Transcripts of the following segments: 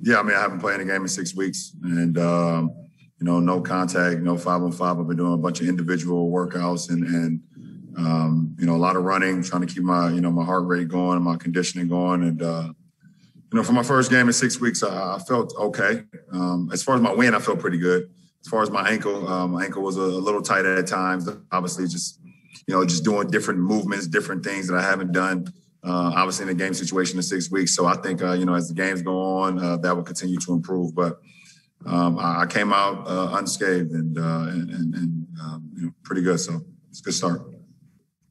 Yeah, I mean, I haven't played a game in 6 weeks, and no contact, no 5-on-5. I've been doing a bunch of individual workouts and a lot of running, trying to keep my my heart rate going, my conditioning going, and for my first game in 6 weeks, I felt okay. As far as my win, I felt pretty good. As far as my ankle was a little tight at times. Obviously, just doing different movements, different things that I haven't done. Obviously, in a game situation in 6 weeks. So I think as the games go on, that will continue to improve. But I came out unscathed and pretty good. So it's a good start.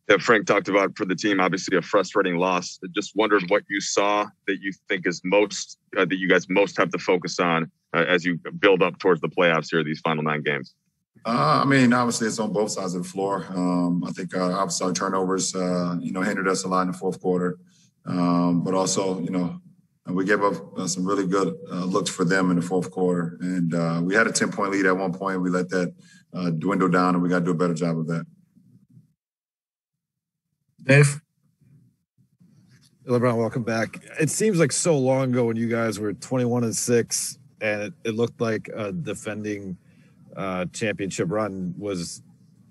Yeah, Frank talked about for the team, obviously a frustrating loss. I just wondered what you saw that you think is most that you guys most have to focus on as you build up towards the playoffs here, these final 9 games. I mean, obviously it's on both sides of the floor. I think obviously our turnovers, hindered us a lot in the fourth quarter. But also, we gave up some really good looks for them in the fourth quarter. And we had a 10-point lead at one point. We let that dwindle down, and we got to do a better job of that. Dave? LeBron, welcome back. It seems like so long ago when you guys were 21-6, and it looked like a defending championship run was,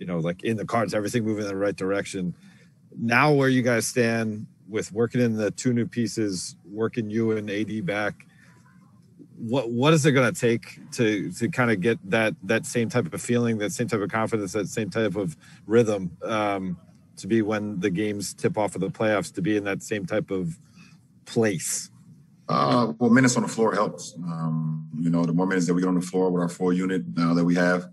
like in the cards, everything moving in the right direction. Now where you guys stand with working in the 2 new pieces, working you and AD back, what is it going to take to kind of get that same type of feeling, that same type of confidence, that same type of rhythm to be when the games tip off of the playoffs, to be in that same type of place? Well, minutes on the floor helps. The more minutes that we get on the floor with our full unit now that we have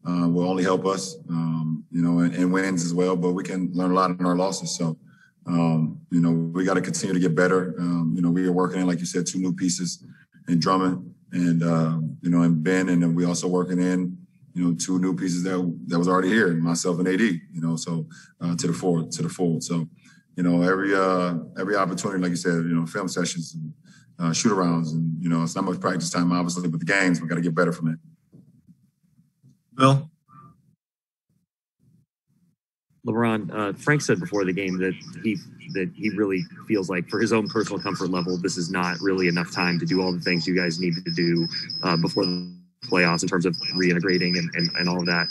will only help us, and wins as well. But we can learn a lot in our losses. So, we got to continue to get better. We are working in, like you said, 2 new pieces in Drummond and, and Ben. And then we also working in, 2 new pieces that was already here, myself and AD, so to the fold. So, every opportunity, like you said, film sessions and shoot arounds, and it's not much practice time, obviously, but the games, we got to get better from it. Bill? LeBron, Frank said before the game that he really feels like, for his own personal comfort level, this is not really enough time to do all the things you guys need to do before the playoffs in terms of reintegrating and all of that.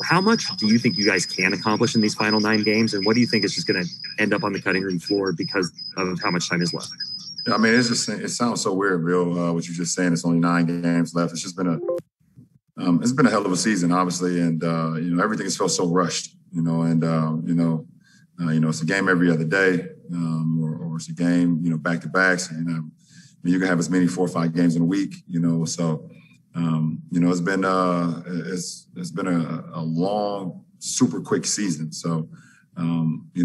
How much do you think you guys can accomplish in these final 9 games, and what do you think is just going to end up on the cutting room floor because of how much time is left? I mean, it sounds so weird, Bill, what you're just saying. It's only 9 games left. It's just been a hell of a season, obviously, and everything has felt so rushed. It's a game every other day, or it's a game, back to backs. You can have as many 4 or 5 games in a week. So it's been a long, super quick season. So.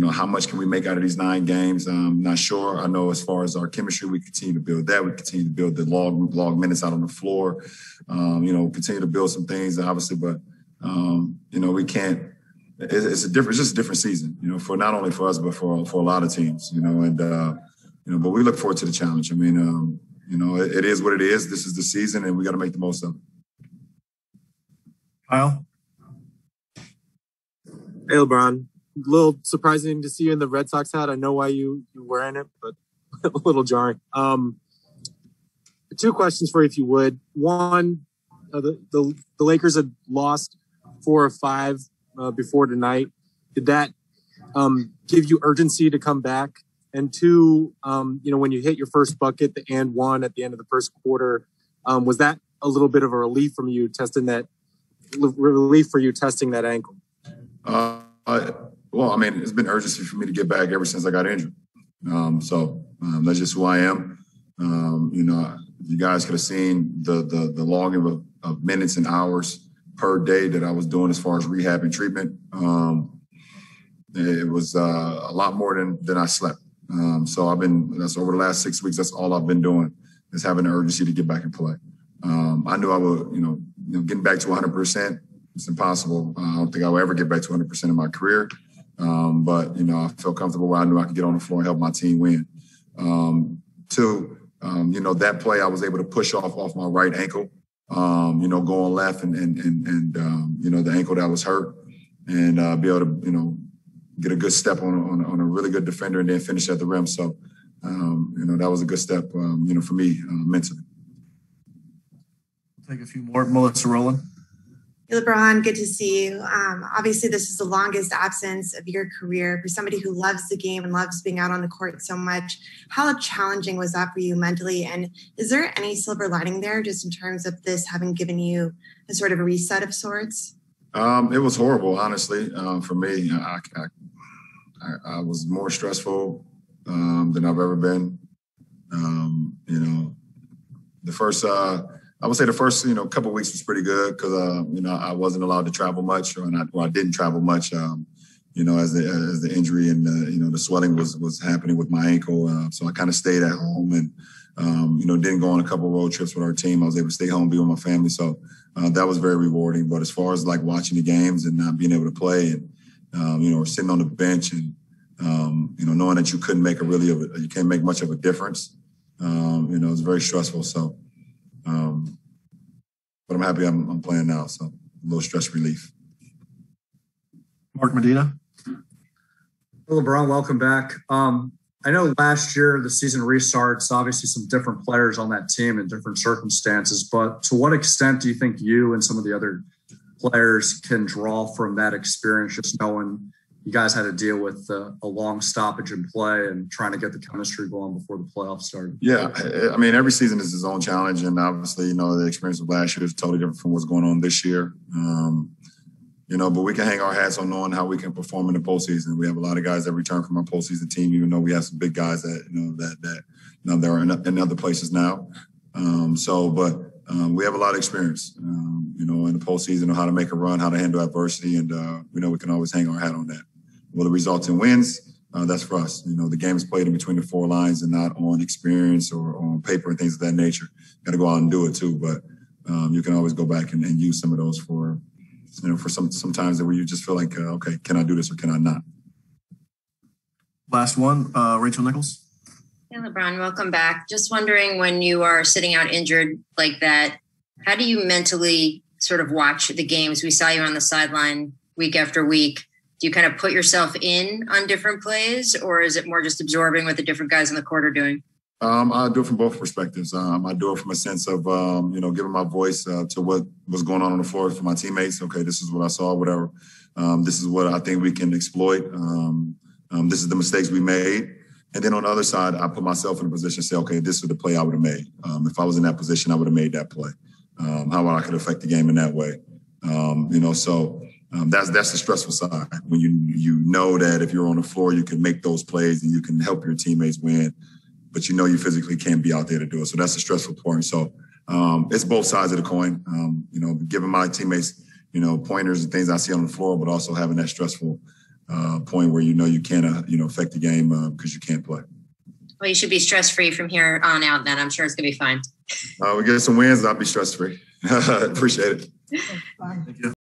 How much can we make out of these 9 games? I'm not sure. I know as far as our chemistry, we continue to build that. We continue to build the log minutes out on the floor. Continue to build some things, obviously, but we can't. It's just a different season. For not only for us, but for a lot of teams. But we look forward to the challenge. I mean, it is what it is. This is the season, and we got to make the most of it. Kyle? Hey, LeBron. A little surprising to see you in the Red Sox hat. I know why you're wearing it, but a little jarring. 2 questions for you, if you would. One, the Lakers had lost 4 or 5 before tonight. Did that give you urgency to come back? And 2, when you hit your first bucket, the and 1 at the end of the first quarter, was that a little bit of a relief for you testing that ankle? Well, I mean, it's been urgency for me to get back ever since I got injured. So that's just who I am. You guys could have seen the logging of minutes and hours per day that I was doing as far as rehab and treatment. It was a lot more than I slept. So that's over the last 6 weeks. That's all I've been doing, is having the urgency to get back and play. I knew I would, getting back to 100%, it's impossible. I don't think I will ever get back to 100% in my career. But I felt comfortable where I knew I could get on the floor and help my team win. 2, that play I was able to push off my right ankle, going left and the ankle that was hurt, and be able to, get a good step on a really good defender and then finish at the rim. So, that was a good step, for me mentally. Take a few more. Melissa Rowland. LeBron, good to see you. Obviously, this is the longest absence of your career. For somebody who loves the game and loves being out on the court so much, how challenging was that for you mentally? And is there any silver lining there, just in terms of this having given you a sort of a reset of sorts? It was horrible, honestly, for me. I was more stressful than I've ever been. I would say the first, couple of weeks was pretty good because, I wasn't allowed to travel much, or I didn't travel much, as the injury and the swelling was happening with my ankle. So I kind of stayed at home and, didn't go on a couple of road trips with our team. I was able to stay home, be with my family. So that was very rewarding. But as far as like watching the games and not being able to play and, or sitting on the bench and, knowing that you couldn't make you can't make much of a difference, it was very stressful. So, but I'm happy I'm playing now, so a little stress relief. Mark Medina. LeBron, welcome back. I know last year the season restarts, obviously some different players on that team in different circumstances, but to what extent do you think you and some of the other players can draw from that experience, just knowing you guys had to deal with a long stoppage in play and trying to get the chemistry going before the playoffs started? Yeah, I mean, every season is its own challenge, and obviously, the experience of last year is totally different from what's going on this year. But we can hang our hats on knowing how we can perform in the postseason. We have a lot of guys that return from our postseason team, even though we have some big guys that they're in other places now. We have a lot of experience, in the postseason, on how to make a run, how to handle adversity, and we can always hang our hat on that. Will it result in wins? That's for us. The game is played in between the four lines and not on experience or on paper and things of that nature. Got to go out and do it too, but you can always go back and use some of those for some times where you just feel like, okay, can I do this or can I not? Last one, Rachel Nichols. Hey, LeBron, welcome back. Just wondering, when you are sitting out injured like that, how do you mentally sort of watch the games? We saw you on the sideline week after week. Do you kind of put yourself in on different plays, or is it more just absorbing what the different guys on the court are doing? I do it from both perspectives. I do it from a sense of, giving my voice to what was going on the floor for my teammates. Okay, this is what I saw, whatever. This is what I think we can exploit. This is the mistakes we made. And then on the other side, I put myself in a position to say, okay, this is the play I would have made. If I was in that position, I would have made that play. How I could affect the game in that way. That's the stressful side. When you know that if you're on the floor, you can make those plays and you can help your teammates win, but you physically can't be out there to do it. So that's the stressful part. So it's both sides of the coin. Giving my teammates, pointers and things I see on the floor, but also having that stressful point where you can't affect the game because you can't play. Well, you should be stress-free from here on out then. I'm sure it's going to be fine. We get some wins, I'll be stress-free. Appreciate it. Thank you.